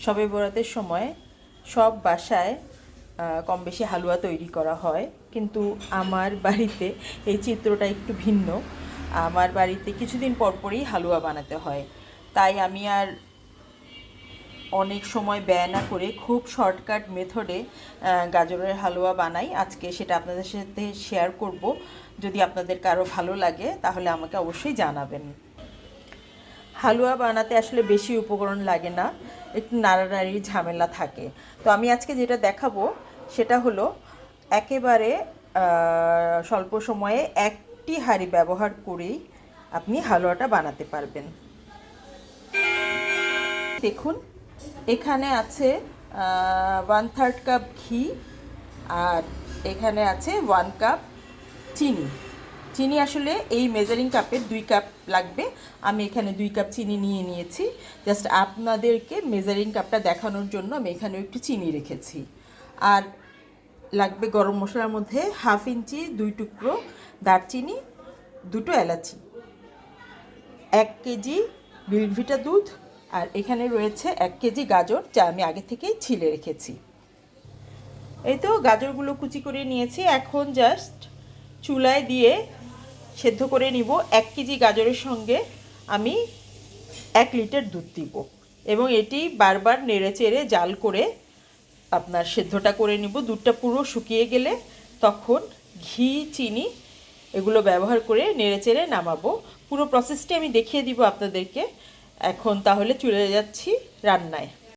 শবে বরাতের সময় সব বাসায় কম বেশি হালুয়া তৈরি করা হয়, কিন্তু আমার বাড়িতে এই চিত্রটা একটু ভিন্ন। আমার বাড়িতে কিছুদিন পরপরই হালুয়া বানাতে হয়, তাই আমি আর অনেক সময় ব্যয় না করে খুব শর্টকাট মেথডে গাজরের হালুয়া বানাই। আজকে সেটা আপনাদের সাথে শেয়ার করব। যদি আপনাদের কারো ভালো লাগে তাহলে আমাকে অবশ্যই জানাবেন। হালুয়া বানাতে আসলে বেশি উপকরণ লাগে না, একটু নাড়ানাড়ির ঝামেলা থাকে। তো আমি আজকে যেটা দেখাবো সেটা হলো একেবারে স্বল্প সময়ে একটি হাঁড়ি ব্যবহার করেই আপনি হালুয়াটা বানাতে পারবেন। দেখুন, এখানে আছে 1/3 কাপ ঘি, আর এখানে আছে 1 কাপ চিনি। চিনি আসলে এই মেজারিং কাপের 2 কাপ লাগবে, আমি এখানে 2 কাপ চিনি নিয়ে নিয়েছি। জাস্ট আপনাদেরকে মেজারিং কাপটা দেখানোর জন্য আমি এখানে একটু চিনি রেখেছি। আর লাগবে গরম মশলার মধ্যে 1/2 ইঞ্চি 2 টুকরো দারচিনি, 2টো এলাচি, 1 কেজি মিল্কভিটা দুধ, আর এখানে রয়েছে 1 কেজি গাজর, যা আমি আগে থেকেই ছিলে রেখেছি। এই তো গাজরগুলো কুচি করে নিয়েছি। এখন জাস্ট চুলায় দিয়ে সেদ্ধ করে নিব। 1 কেজি গাজরের সঙ্গে আমি 1 লিটার দুধ দিব এবং এটি বারবার নেড়ে চেড়ে জাল করে আপনার সেদ্ধটা করে নিব। দুধটা পুরো শুকিয়ে গেলে তখন ঘি, চিনি এগুলো ব্যবহার করে নেড়ে চেড়ে নামাবো। পুরো প্রসেসটি আমি দেখিয়ে দিব আপনাদেরকে। এখন তাহলে চলে যাচ্ছি রান্নায়।